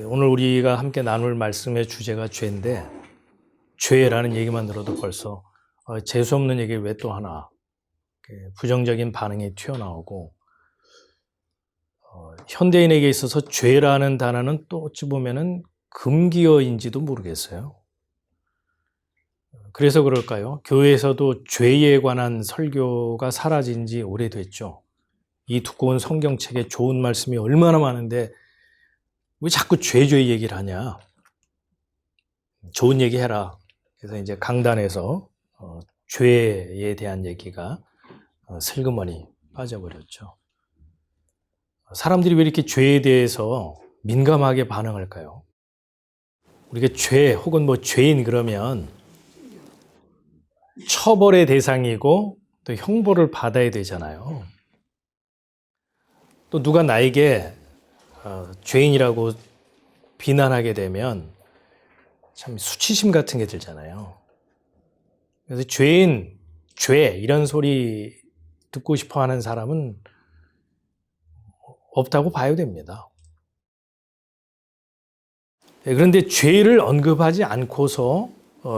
오늘 우리가 함께 나눌 말씀의 주제가 죄인데, 죄라는 얘기만 들어도 벌써 재수 없는 얘기 왜 또 하나, 부정적인 반응이 튀어나오고, 현대인에게 있어서 죄라는 단어는 또 어찌 보면은 금기어인지도 모르겠어요. 그래서 그럴까요? 교회에서도 죄에 관한 설교가 사라진 지 오래됐죠. 이 두꺼운 성경책에 좋은 말씀이 얼마나 많은데 왜 자꾸 죄 얘기를 하냐? 좋은 얘기 해라. 그래서 이제 강단에서 죄에 대한 얘기가 슬그머니 빠져버렸죠. 사람들이 왜 이렇게 죄에 대해서 민감하게 반응할까요? 우리가 죄 혹은 죄인 그러면 처벌의 대상이고 또 형벌을 받아야 되잖아요. 또 누가 나에게 죄인이라고 비난하게 되면 참 수치심 같은 게 들잖아요. 그래서 죄인, 죄 이런 소리 듣고 싶어 하는 사람은 없다고 봐야 됩니다. 그런데 죄를 언급하지 않고서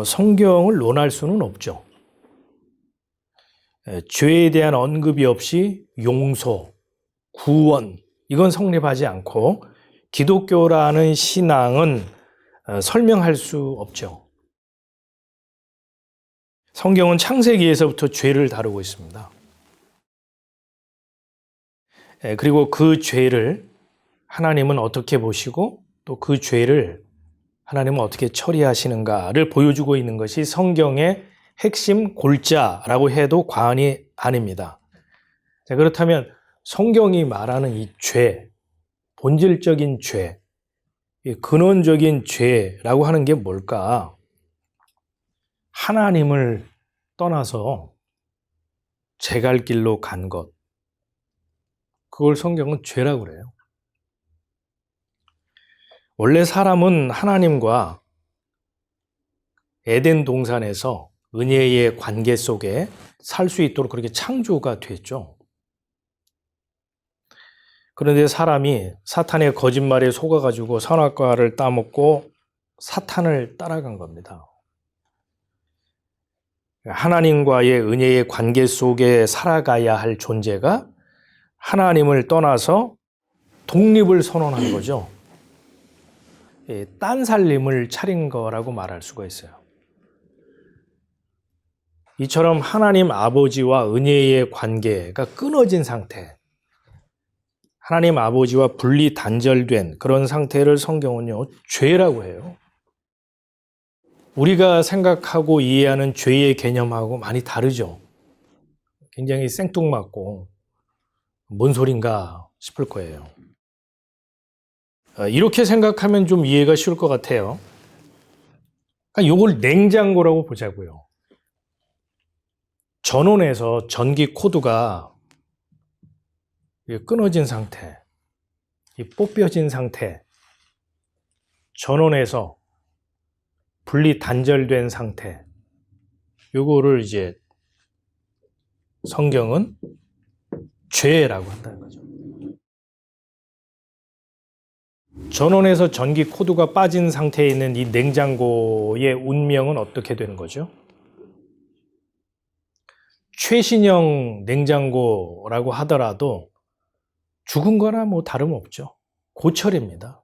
성경을 논할 수는 없죠. 죄에 대한 언급이 없이 용서, 구원 이건 성립하지 않고 기독교라는 신앙은 설명할 수 없죠. 성경은 창세기에서부터 죄를 다루고 있습니다. 그리고 그 죄를 하나님은 어떻게 보시고 또 그 죄를 하나님은 어떻게 처리하시는가를 보여주고 있는 것이 성경의 핵심 골자라고 해도 과언이 아닙니다. 자, 그렇다면 성경이 말하는 이 죄, 본질적인 죄, 이 근원적인 죄라고 하는 게 뭘까? 하나님을 떠나서 제 갈 길로 간 것, 그걸 성경은 죄라고 그래요. 원래 사람은 하나님과 에덴 동산에서 은혜의 관계 속에 살 수 있도록 그렇게 창조가 됐죠. 그런데 사람이 사탄의 거짓말에 속아가지고 선악과를 따먹고 사탄을 따라간 겁니다. 하나님과의 은혜의 관계 속에 살아가야 할 존재가 하나님을 떠나서 독립을 선언한 거죠. 딴 살림을 차린 거라고 말할 수가 있어요. 이처럼 하나님 아버지와 은혜의 관계가 끊어진 상태, 하나님 아버지와 분리 단절된 그런 상태를 성경은요, 죄라고 해요. 우리가 생각하고 이해하는 죄의 개념하고 많이 다르죠. 굉장히 생뚱맞고 뭔 소린가 싶을 거예요. 이렇게 생각하면 좀 이해가 쉬울 것 같아요. 그러니까 이걸 냉장고라고 보자고요. 전원에서 전기 코드가 끊어진 상태, 뽑혀진 상태, 전원에서 분리 단절된 상태, 요거를 이제 성경은 죄라고 한다는 거죠. 전원에서 전기 코드가 빠진 상태에 있는 이 냉장고의 운명은 어떻게 되는 거죠? 최신형 냉장고라고 하더라도 죽은 거나 다름없죠. 고철입니다.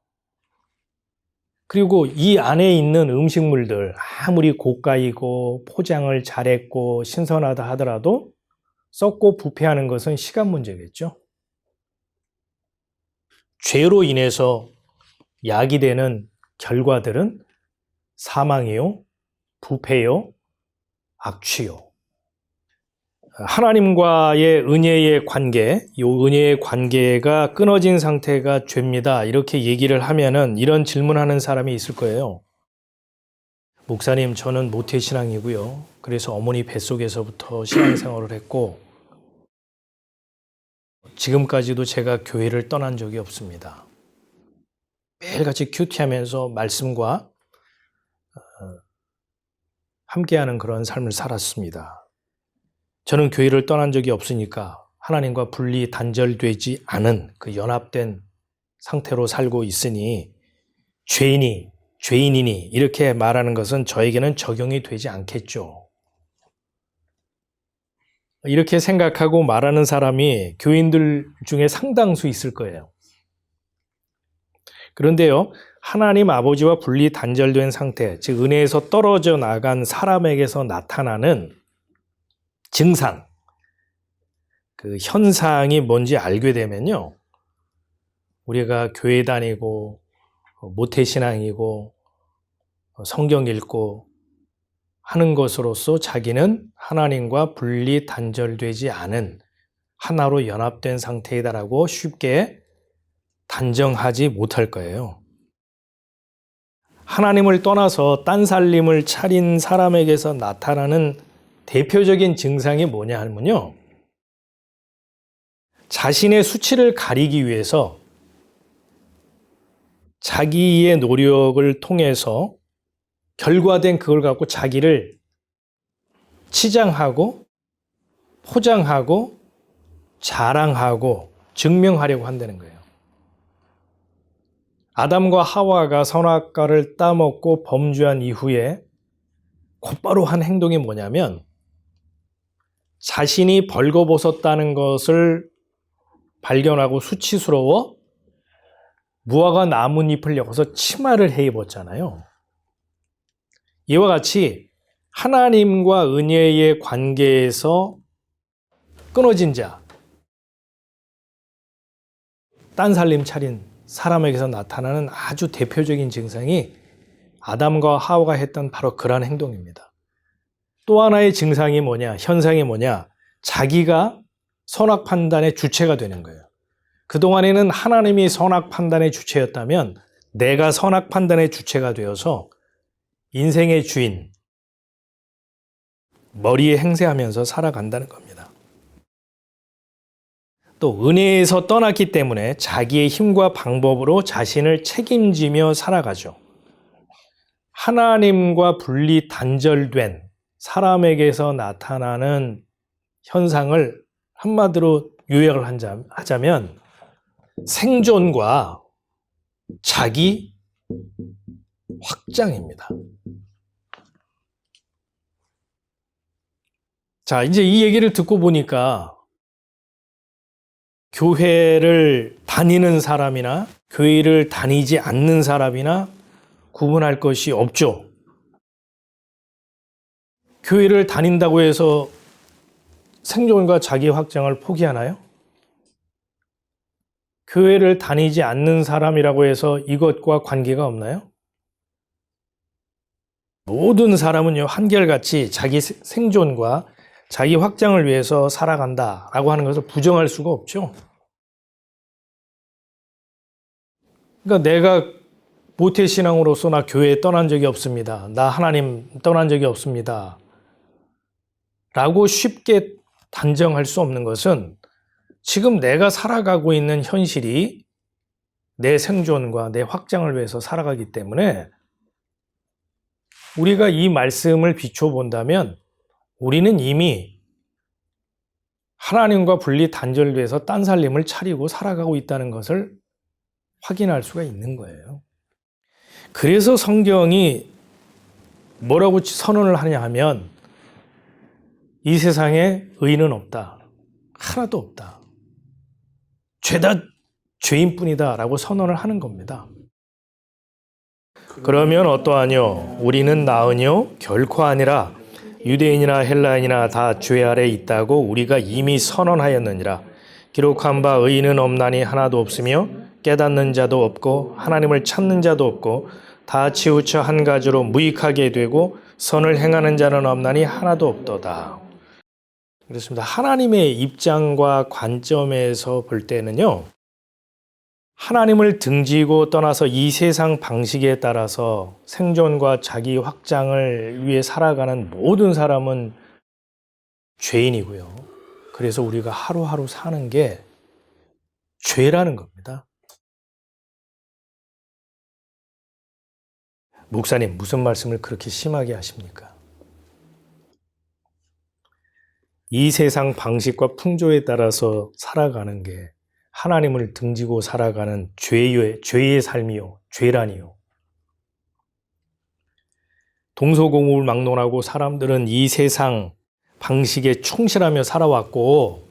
그리고 이 안에 있는 음식물들 아무리 고가이고 포장을 잘했고 신선하다 하더라도 썩고 부패하는 것은 시간 문제겠죠. 죄로 인해서 야기되는 결과들은 사망이요, 부패요, 악취요. 하나님과의 은혜의 관계, 이 은혜의 관계가 끊어진 상태가 죄입니다. 이렇게 얘기를 하면은 이런 질문하는 사람이 있을 거예요. 목사님, 저는 모태신앙이고요. 그래서 어머니 뱃속에서부터 신앙생활을 했고 지금까지도 제가 교회를 떠난 적이 없습니다. 매일같이 큐티하면서 말씀과 함께하는 그런 삶을 살았습니다. 저는 교회를 떠난 적이 없으니까 하나님과 분리 단절되지 않은 그 연합된 상태로 살고 있으니 죄인이니 이렇게 말하는 것은 저에게는 적용이 되지 않겠죠. 이렇게 생각하고 말하는 사람이 교인들 중에 상당수 있을 거예요. 그런데요, 하나님 아버지와 분리 단절된 상태, 즉 은혜에서 떨어져 나간 사람에게서 나타나는 증상, 그 현상이 뭔지 알게 되면요, 우리가 교회 다니고 모태신앙이고 성경 읽고 하는 것으로서 자기는 하나님과 분리 단절되지 않은 하나로 연합된 상태이다라고 쉽게 단정하지 못할 거예요. 하나님을 떠나서 딴살림을 차린 사람에게서 나타나는 대표적인 증상이 뭐냐 하면요, 자신의 수치를 가리기 위해서 자기의 노력을 통해서 결과된 그걸 갖고 자기를 치장하고 포장하고 자랑하고 증명하려고 한다는 거예요. 아담과 하와가 선악과를 따먹고 범죄한 이후에 곧바로 한 행동이 뭐냐면 자신이 벌거벗었다는 것을 발견하고 수치스러워 무화과 나뭇잎을 엮어서 치마를 해 입었잖아요. 이와 같이 하나님과 은혜의 관계에서 끊어진 자, 딴살림 차린 사람에게서 나타나는 아주 대표적인 증상이 아담과 하와가 했던 바로 그러한 행동입니다. 또 하나의 증상이 뭐냐, 현상이 뭐냐, 자기가 선악 판단의 주체가 되는 거예요. 그동안에는 하나님이 선악 판단의 주체였다면 내가 선악 판단의 주체가 되어서 인생의 주인, 머리에 행세하면서 살아간다는 겁니다. 또 은혜에서 떠났기 때문에 자기의 힘과 방법으로 자신을 책임지며 살아가죠. 하나님과 분리 단절된 사람에게서 나타나는 현상을 한마디로 요약을 하자면 생존과 자기 확장입니다. 자, 이제 이 얘기를 듣고 보니까 교회를 다니는 사람이나 교회를 다니지 않는 사람이나 구분할 것이 없죠. 교회를 다닌다고 해서 생존과 자기 확장을 포기하나요? 교회를 다니지 않는 사람이라고 해서 이것과 관계가 없나요? 모든 사람은요, 한결같이 자기 생존과 자기 확장을 위해서 살아간다라고 하는 것을 부정할 수가 없죠. 그러니까 내가 모태신앙으로서 나 교회에 떠난 적이 없습니다. 나 하나님 떠난 적이 없습니다. 라고 쉽게 단정할 수 없는 것은 지금 내가 살아가고 있는 현실이 내 생존과 내 확장을 위해서 살아가기 때문에 우리가 이 말씀을 비춰본다면 우리는 이미 하나님과 분리 단절돼서 딴살림을 차리고 살아가고 있다는 것을 확인할 수가 있는 거예요. 그래서 성경이 뭐라고 선언을 하냐 하면 이 세상에 의인은 없다. 하나도 없다. 죄다 죄인뿐이다 라고 선언을 하는 겁니다. 그러면 어떠하뇨? 우리는 나으뇨? 결코 아니라 유대인이나 헬라인이나 다 죄 아래 있다고 우리가 이미 선언하였느니라. 기록한 바 의인은 없나니 하나도 없으며 깨닫는 자도 없고 하나님을 찾는 자도 없고 다 치우쳐 한 가지로 무익하게 되고 선을 행하는 자는 없나니 하나도 없도다. 그렇습니다. 하나님의 입장과 관점에서 볼 때는요, 하나님을 등지고 떠나서 이 세상 방식에 따라서 생존과 자기 확장을 위해 살아가는 모든 사람은 죄인이고요. 그래서 우리가 하루하루 사는 게 죄라는 겁니다. 목사님, 무슨 말씀을 그렇게 심하게 하십니까? 이 세상 방식과 풍조에 따라서 살아가는 게 하나님을 등지고 살아가는 죄의 삶이요, 죄라니요. 동서고금을 막론하고 사람들은 이 세상 방식에 충실하며 살아왔고,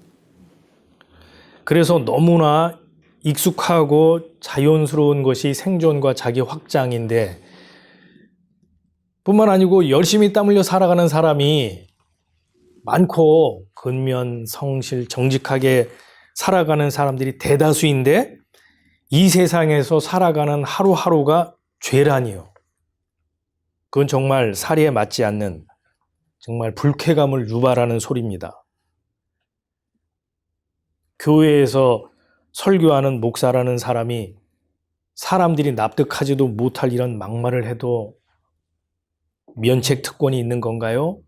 그래서 너무나 익숙하고 자연스러운 것이 생존과 자기 확장인데, 뿐만 아니고 열심히 땀 흘려 살아가는 사람이 많고 근면, 성실, 정직하게 살아가는 사람들이 대다수인데, 이 세상에서 살아가는 하루하루가 죄라니요. 그건 정말 사리에 맞지 않는, 정말 불쾌감을 유발하는 소리입니다. 교회에서 설교하는 목사라는 사람이 사람들이 납득하지도 못할 이런 막말을 해도 면책 특권이 있는 건가요?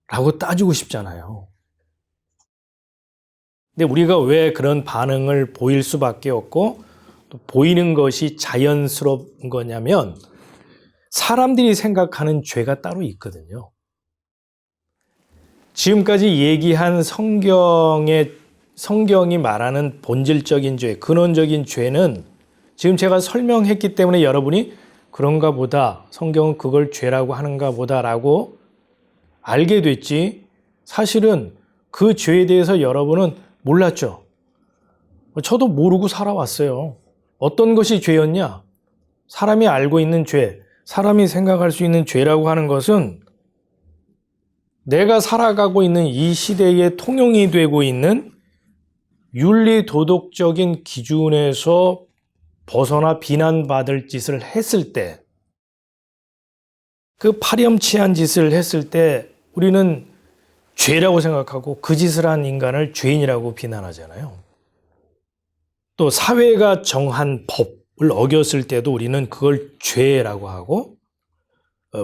라고 따지고 싶잖아요. 근데 우리가 왜 그런 반응을 보일 수밖에 없고 또 보이는 것이 자연스러운 거냐면, 사람들이 생각하는 죄가 따로 있거든요. 지금까지 얘기한 성경이 말하는 본질적인 죄, 근원적인 죄는 지금 제가 설명했기 때문에 여러분이 그런가 보다, 성경은 그걸 죄라고 하는가 보다라고 알게 됐지, 사실은 그 죄에 대해서 여러분은 몰랐죠. 저도 모르고 살아왔어요. 어떤 것이 죄였냐? 사람이 알고 있는 죄, 사람이 생각할 수 있는 죄라고 하는 것은 내가 살아가고 있는 이 시대에 통용이 되고 있는 윤리 도덕적인 기준에서 벗어나 비난받을 짓을 했을 때, 그 파렴치한 짓을 했을 때 우리는 죄라고 생각하고 그 짓을 한 인간을 죄인이라고 비난하잖아요. 또 사회가 정한 법을 어겼을 때도 우리는 그걸 죄라고 하고,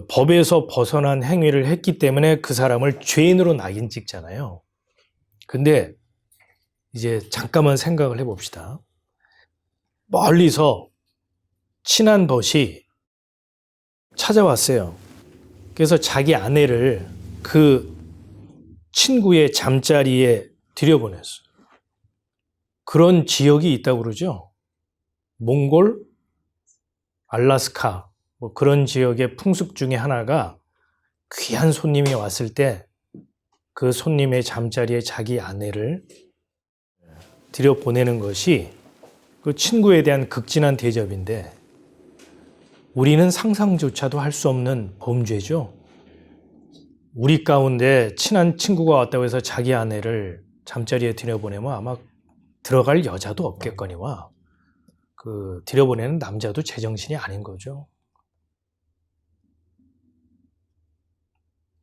법에서 벗어난 행위를 했기 때문에 그 사람을 죄인으로 낙인 찍잖아요. 근데 이제 잠깐만 생각을 해봅시다. 멀리서 친한 벗이 찾아왔어요. 그래서 자기 아내를 그 친구의 잠자리에 들여보냈어요. 그런 지역이 있다고 그러죠. 몽골, 알래스카, 뭐 그런 지역의 풍습 중에 하나가 귀한 손님이 왔을 때 그 손님의 잠자리에 자기 아내를 들여보내는 것이 그 친구에 대한 극진한 대접인데, 우리는 상상조차도 할 수 없는 범죄죠. 우리 가운데 친한 친구가 왔다고 해서 자기 아내를 잠자리에 들여보내면 아마 들어갈 여자도 없겠거니와 그 들여보내는 남자도 제정신이 아닌 거죠.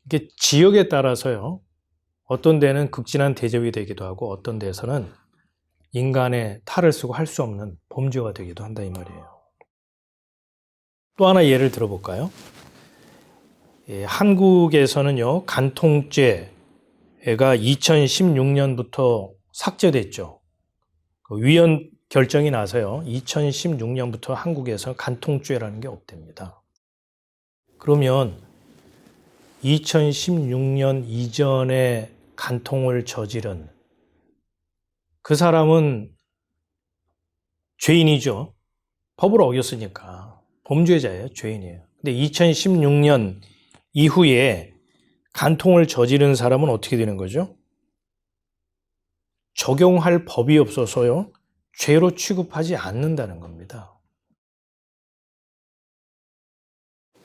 이게 지역에 따라서요, 어떤 데는 극진한 대접이 되기도 하고 어떤 데서는 인간의 탈을 쓰고 할 수 없는 범죄가 되기도 한다 이 말이에요. 또 하나 예를 들어볼까요? 한국에서는요, 간통죄가 2016년부터 삭제됐죠. 위헌 결정이 나서요, 2016년부터 한국에서 간통죄라는 게 없답니다. 그러면 2016년 이전에 간통을 저지른 그 사람은 죄인이죠. 법을 어겼으니까 범죄자예요, 죄인이에요. 근데 2016년 이후에 간통을 저지른 사람은 어떻게 되는 거죠? 적용할 법이 없어서요, 죄로 취급하지 않는다는 겁니다.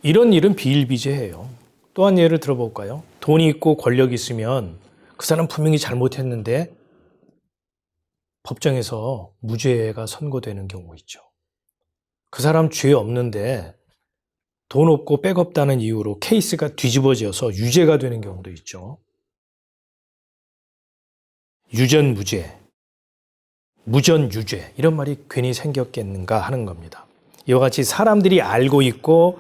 이런 일은 비일비재해요. 또 한 예를 들어볼까요? 돈이 있고 권력이 있으면 그 사람 분명히 잘못했는데 법정에서 무죄가 선고되는 경우 있죠. 그 사람 죄 없는데 돈 없고 백 없다는 이유로 케이스가 뒤집어져서 유죄가 되는 경우도 있죠. 유전무죄, 무전유죄, 이런 말이 괜히 생겼겠는가 하는 겁니다. 이와 같이 사람들이 알고 있고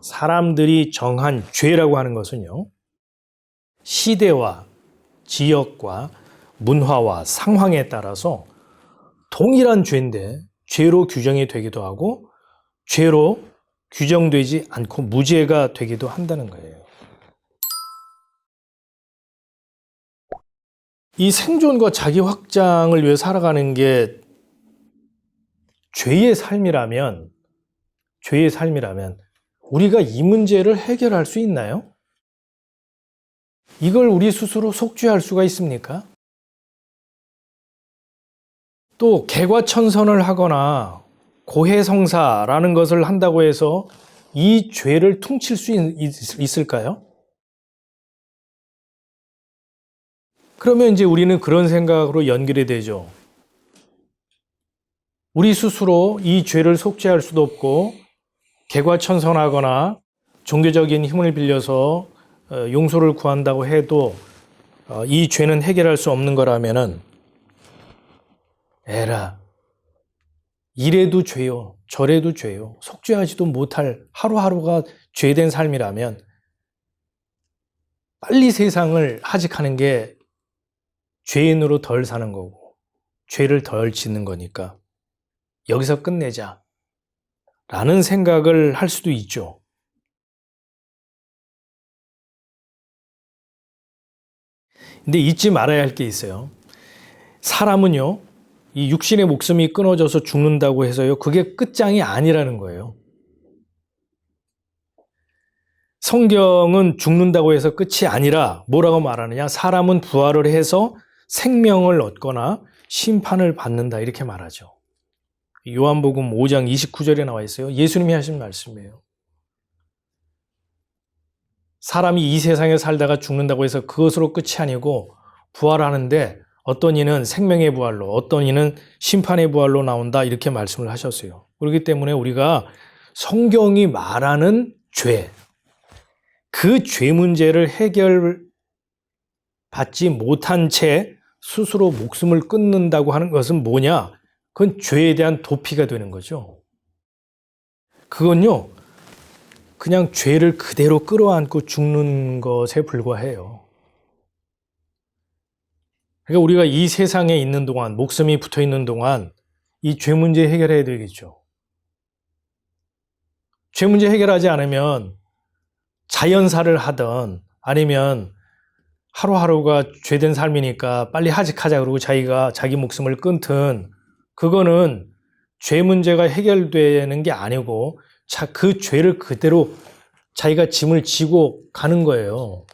사람들이 정한 죄라고 하는 것은요, 시대와 지역과 문화와 상황에 따라서 동일한 죄인데 죄로 규정이 되기도 하고 죄로 규정되지 않고 무죄가 되기도 한다는 거예요. 이 생존과 자기 확장을 위해 살아가는 게 죄의 삶이라면 우리가 이 문제를 해결할 수 있나요? 이걸 우리 스스로 속죄할 수가 있습니까? 또 개과천선을 하거나 고해성사라는 것을 한다고 해서 이 죄를 퉁칠 수 있을까요? 그러면 이제 우리는 그런 생각으로 연결이 되죠. 우리 스스로 이 죄를 속죄할 수도 없고 개과천선하거나 종교적인 힘을 빌려서 용서를 구한다고 해도 이 죄는 해결할 수 없는 거라면은 에라, 이래도 죄요, 저래도 죄요, 속죄하지도 못할 하루하루가 죄된 삶이라면 빨리 세상을 하직하는 게 죄인으로 덜 사는 거고 죄를 덜 짓는 거니까 여기서 끝내자 라는 생각을 할 수도 있죠. 근데 잊지 말아야 할 게 있어요. 사람은요, 이 육신의 목숨이 끊어져서 죽는다고 해서요, 그게 끝장이 아니라는 거예요. 성경은 죽는다고 해서 끝이 아니라 뭐라고 말하느냐? 사람은 부활을 해서 생명을 얻거나 심판을 받는다 이렇게 말하죠. 요한복음 5장 29절에 나와 있어요. 예수님이 하신 말씀이에요. 사람이 이 세상에 살다가 죽는다고 해서 그것으로 끝이 아니고 부활하는데 어떤 이는 생명의 부활로, 어떤 이는 심판의 부활로 나온다 이렇게 말씀을 하셨어요. 그렇기 때문에 우리가 성경이 말하는 죄, 그 죄 문제를 해결받지 못한 채 스스로 목숨을 끊는다고 하는 것은 뭐냐? 그건 죄에 대한 도피가 되는 거죠. 그건요, 그냥 죄를 그대로 끌어안고 죽는 것에 불과해요. 그러니까 우리가 이 세상에 있는 동안, 목숨이 붙어 있는 동안 이 죄 문제 해결해야 되겠죠. 죄 문제 해결하지 않으면 자연사를 하든 아니면 하루하루가 죄된 삶이니까 빨리 하직하자 그러고 자기가 자기 목숨을 끊든 그거는 죄 문제가 해결되는 게 아니고 그 죄를 그대로 자기가 짐을 지고 가는 거예요.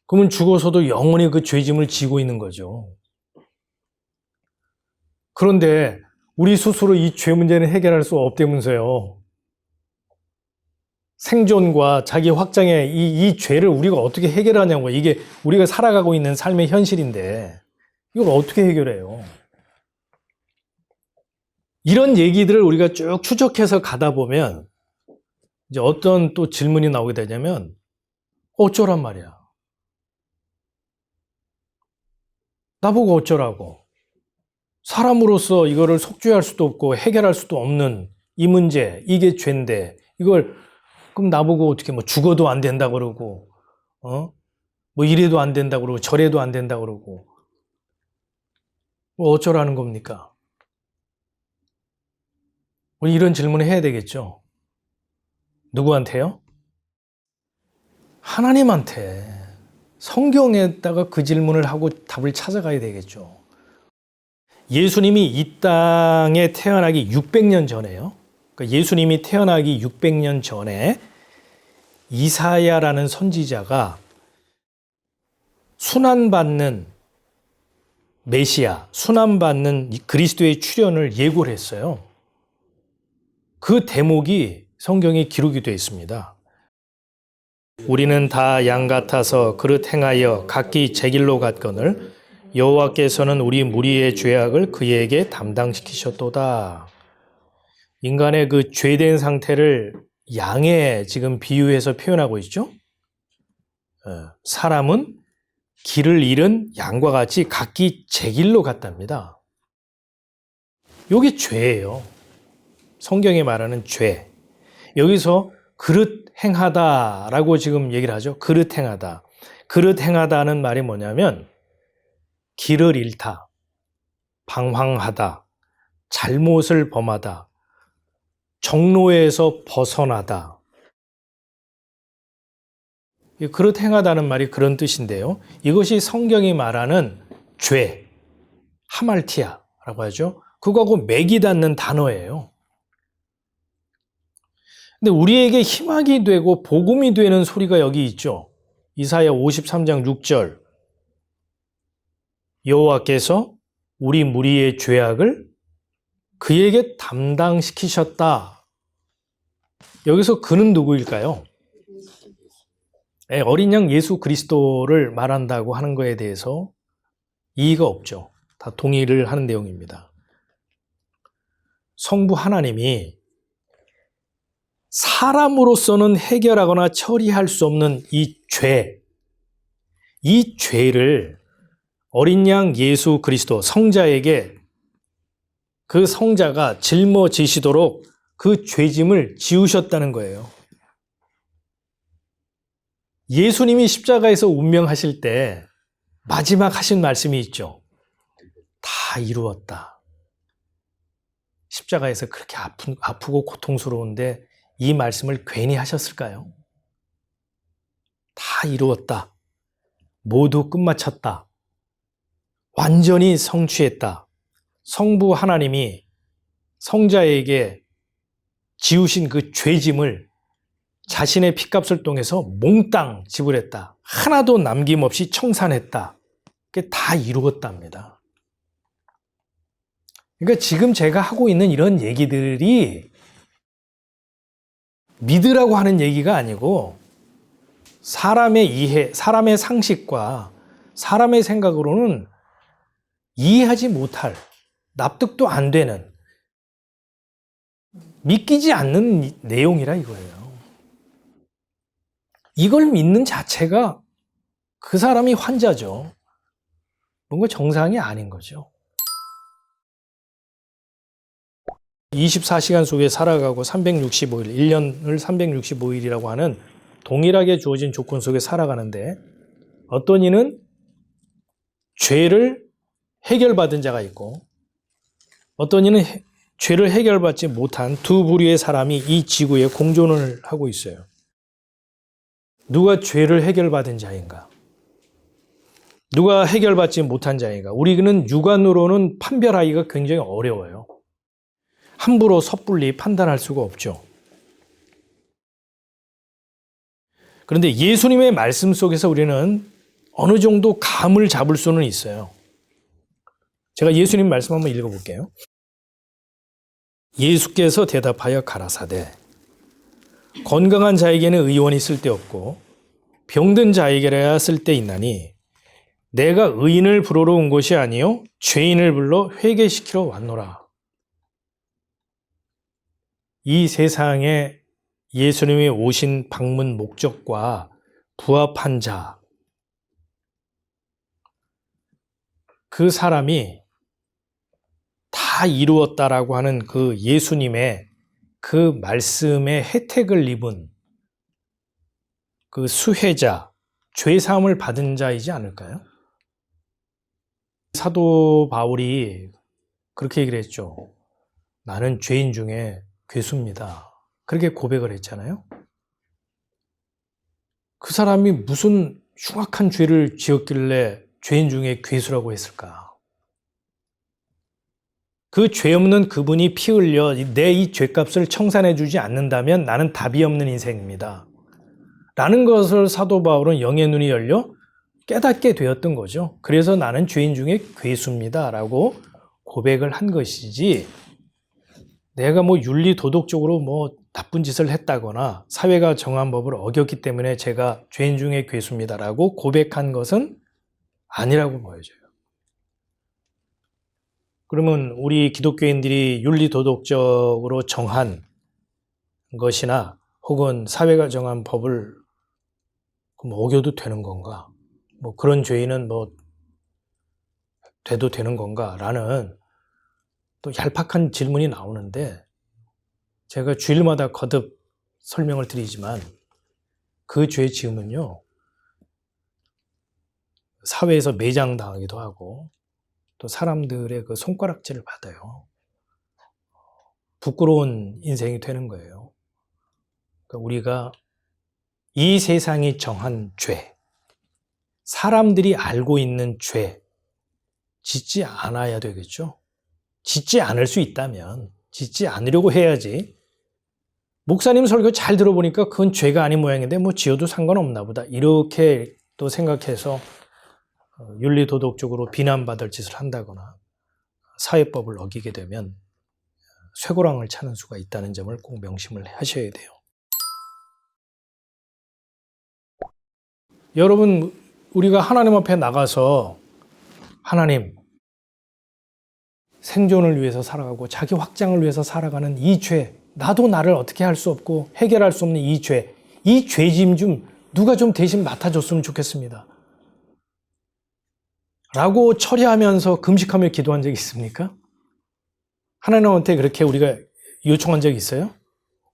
그러면 죽어서도 영원히 그 죄짐을 지고 있는 거죠. 그런데 우리 스스로 이 죄 문제는 해결할 수 없다면서요. 생존과 자기 확장의 이 죄를 우리가 어떻게 해결하냐고. 이게 우리가 살아가고 있는 삶의 현실인데 이걸 어떻게 해결해요? 이런 얘기들을 우리가 쭉 추적해서 가다 보면 이제 어떤 또 질문이 나오게 되냐면 어쩌란 말이야. 나보고 어쩌라고. 사람으로서 이거를 속죄할 수도 없고 해결할 수도 없는 이 문제, 이게 죄인데 이걸 그럼 나보고 어떻게 뭐 죽어도 안 된다 그러고 뭐 이래도 안 된다 그러고 저래도 안 된다 그러고 뭐 어쩌라는 겁니까? 우리 이런 질문을 해야 되겠죠. 누구한테요? 하나님한테. 성경에다가 그 질문을 하고 답을 찾아가야 되겠죠. 예수님이 이 땅에 태어나기 600년 전에요. 그러니까 예수님이 태어나기 600년 전에 이사야라는 선지자가 순환받는 메시아, 순환받는 그리스도의 출현을 예고를 했어요. 그 대목이 성경에 기록이 되어 있습니다. 우리는 다 양 같아서 그릇 행하여 각기 제 길로 갔거늘 여호와께서는 우리 무리의 죄악을 그에게 담당시키셨도다. 인간의 그 죄된 상태를 양에 지금 비유해서 표현하고 있죠. 사람은 길을 잃은 양과 같이 각기 제 길로 갔답니다. 이게 죄예요. 성경이 말하는 죄. 여기서 그릇 행하다라고 지금 얘기를 하죠. 그릇 행하다. 그릇 행하다는 말이 뭐냐면 길을 잃다, 방황하다, 잘못을 범하다, 정로에서 벗어나다. 그릇 행하다는 말이 그런 뜻인데요. 이것이 성경이 말하는 죄, 하말티아라고 하죠. 그거하고 맥이 닿는 단어예요. 근데 우리에게 희망이 되고 복음이 되는 소리가 여기 있죠. 이사야 53장 6절. 여호와께서 우리 무리의 죄악을 그에게 담당시키셨다. 여기서 그는 누구일까요? 어린 양 예수 그리스도를 말한다고 하는 거에 대해서 이의가 없죠. 다 동의를 하는 내용입니다. 성부 하나님이 사람으로서는 해결하거나 처리할 수 없는 이 죄를 어린 양 예수 그리스도 성자에게 그 성자가 짊어지시도록 그 죄짐을 지우셨다는 거예요. 예수님이 십자가에서 운명하실 때 마지막 하신 말씀이 있죠. 다 이루었다. 십자가에서 그렇게 아프고 고통스러운데 이 말씀을 괜히 하셨을까요? 다 이루었다. 모두 끝마쳤다. 완전히 성취했다. 성부 하나님이 성자에게 지우신 그 죄짐을 자신의 피값을 통해서 몽땅 지불했다. 하나도 남김없이 청산했다. 그게 다 이루었답니다. 그러니까 지금 제가 하고 있는 이런 얘기들이 믿으라고 하는 얘기가 아니고 사람의 이해, 사람의 상식과 사람의 생각으로는 이해하지 못할, 납득도 안 되는, 믿기지 않는 내용이라 이거예요. 이걸 믿는 자체가 그 사람이 환자죠. 뭔가 정상이 아닌 거죠. 24시간 속에 살아가고 365일, 1년을 365일이라고 하는 동일하게 주어진 조건 속에 살아가는데 어떤 이는 죄를 해결받은 자가 있고 어떤 이는 죄를 해결받지 못한 두 부류의 사람이 이 지구에 공존을 하고 있어요. 누가 죄를 해결받은 자인가? 누가 해결받지 못한 자인가? 우리는 육안으로는 판별하기가 굉장히 어려워요. 함부로 섣불리 판단할 수가 없죠. 그런데 예수님의 말씀 속에서 우리는 어느 정도 감을 잡을 수는 있어요. 제가 예수님 말씀 한번 읽어볼게요. 예수께서 대답하여 가라사대 건강한 자에게는 의원이 쓸데없고 병든 자에게라야 쓸데있나니 내가 의인을 부르러 온 것이 아니요 죄인을 불러 회개시키러 왔노라. 이 세상에 예수님이 오신 방문 목적과 부합한 자, 그 사람이 다 이루었다라고 하는 그 예수님의 그 말씀의 혜택을 입은 그 수혜자, 죄사함을 받은 자이지 않을까요? 사도 바울이 그렇게 얘기를 했죠. 나는 죄인 중에 괴수입니다. 그렇게 고백을 했잖아요. 그 사람이 무슨 흉악한 죄를 지었길래 죄인 중에 괴수라고 했을까? 그 죄 없는 그분이 피 흘려 내 이 죄값을 청산해 주지 않는다면 나는 답이 없는 인생입니다. 라는 것을 사도 바울은 영의 눈이 열려 깨닫게 되었던 거죠. 그래서 나는 죄인 중에 괴수입니다. 라고 고백을 한 것이지 내가 뭐 윤리 도덕적으로 뭐 나쁜 짓을 했다거나 사회가 정한 법을 어겼기 때문에 제가 죄인 중에 괴수입니다. 라고 고백한 것은 아니라고 보여져요. 그러면 우리 기독교인들이 윤리 도덕적으로 정한 것이나 혹은 사회가 정한 법을 어겨도 되는 건가? 뭐 그런 죄인은 뭐 돼도 되는 건가? 라는 또 얄팍한 질문이 나오는데 제가 주일마다 거듭 설명을 드리지만 그 죄 지음은요 사회에서 매장당하기도 하고 또 사람들의 그 손가락질을 받아요. 부끄러운 인생이 되는 거예요. 그러니까 우리가 이 세상이 정한 죄, 사람들이 알고 있는 죄, 짓지 않아야 되겠죠. 짓지 않을 수 있다면 짓지 않으려고 해야지 목사님 설교 잘 들어보니까 그건 죄가 아닌 모양인데 뭐 지어도 상관없나 보다. 이렇게 또 생각해서 윤리도덕적으로 비난받을 짓을 한다거나 사회법을 어기게 되면 쇠고랑을 차는 수가 있다는 점을 꼭 명심을 하셔야 돼요. 여러분, 우리가 하나님 앞에 나가서 하나님, 생존을 위해서 살아가고 자기 확장을 위해서 살아가는 이 죄, 나도 나를 어떻게 할 수 없고 해결할 수 없는 이 죄, 이 죄짐 좀 누가 좀 대신 맡아줬으면 좋겠습니다. 라고 처리하면서 금식하며 기도한 적이 있습니까? 하나님한테 그렇게 우리가 요청한 적이 있어요?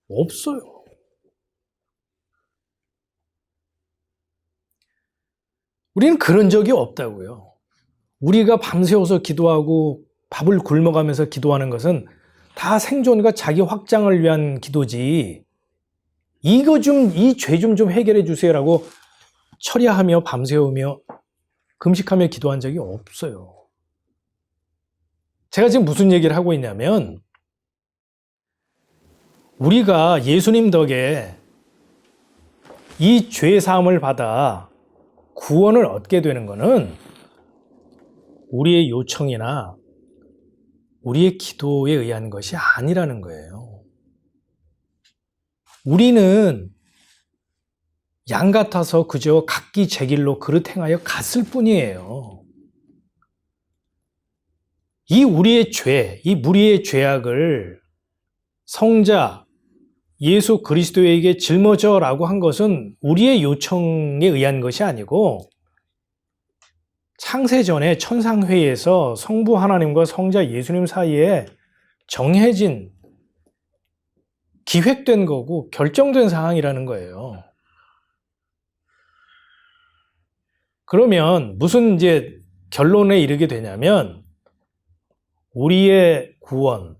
없어요. 우리는 그런 적이 없다고요. 우리가 밤새워서 기도하고 밥을 굶어가면서 기도하는 것은 다 생존과 자기 확장을 위한 기도지, 이거 좀, 이 죄 좀 해결해 주세요라고 처리하며 밤새우며 금식하며 기도한 적이 없어요. 제가 지금 무슨 얘기를 하고 있냐면, 우리가 예수님 덕에 이 죄 사함을 받아 구원을 얻게 되는 것은 우리의 요청이나 우리의 기도에 의한 것이 아니라는 거예요. 우리는 양 같아서 그저 각기 제 길로 그릇 행하여 갔을 뿐이에요. 이 우리의 죄, 이 무리의 죄악을 성자 예수 그리스도에게 짊어져라고 한 것은 우리의 요청에 의한 것이 아니고 창세전에 천상회의에서 성부 하나님과 성자 예수님 사이에 정해진, 기획된 거고 결정된 상황이라는 거예요. 그러면 무슨 이제 결론에 이르게 되냐면, 우리의 구원은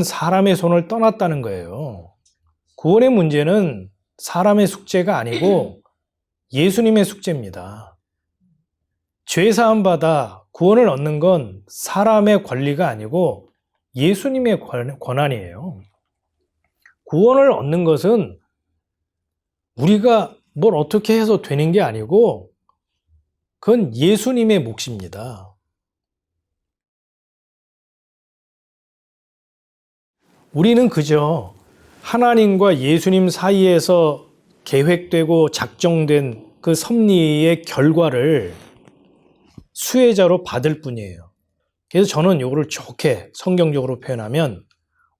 사람의 손을 떠났다는 거예요. 구원의 문제는 사람의 숙제가 아니고 예수님의 숙제입니다. 죄사함 받아 구원을 얻는 건 사람의 권리가 아니고 예수님의 권한이에요. 구원을 얻는 것은 우리가 뭘 어떻게 해서 되는 게 아니고 그건 예수님의 몫입니다. 우리는 그저 하나님과 예수님 사이에서 계획되고 작정된 그 섭리의 결과를 수혜자로 받을 뿐이에요. 그래서 저는 이거를 좋게 성경적으로 표현하면,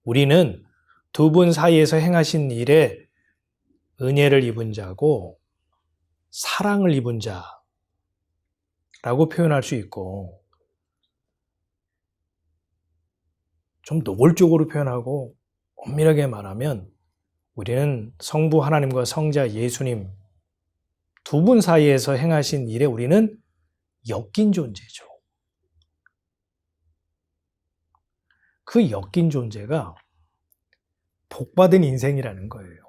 우리는 두 분 사이에서 행하신 일에 은혜를 입은 자고 사랑을 입은 자라고 표현할 수 있고, 좀 노골적으로 표현하고 엄밀하게 말하면 우리는 성부 하나님과 성자 예수님 두 분 사이에서 행하신 일에 우리는 엮인 존재죠. 그 엮인 존재가 복받은 인생이라는 거예요.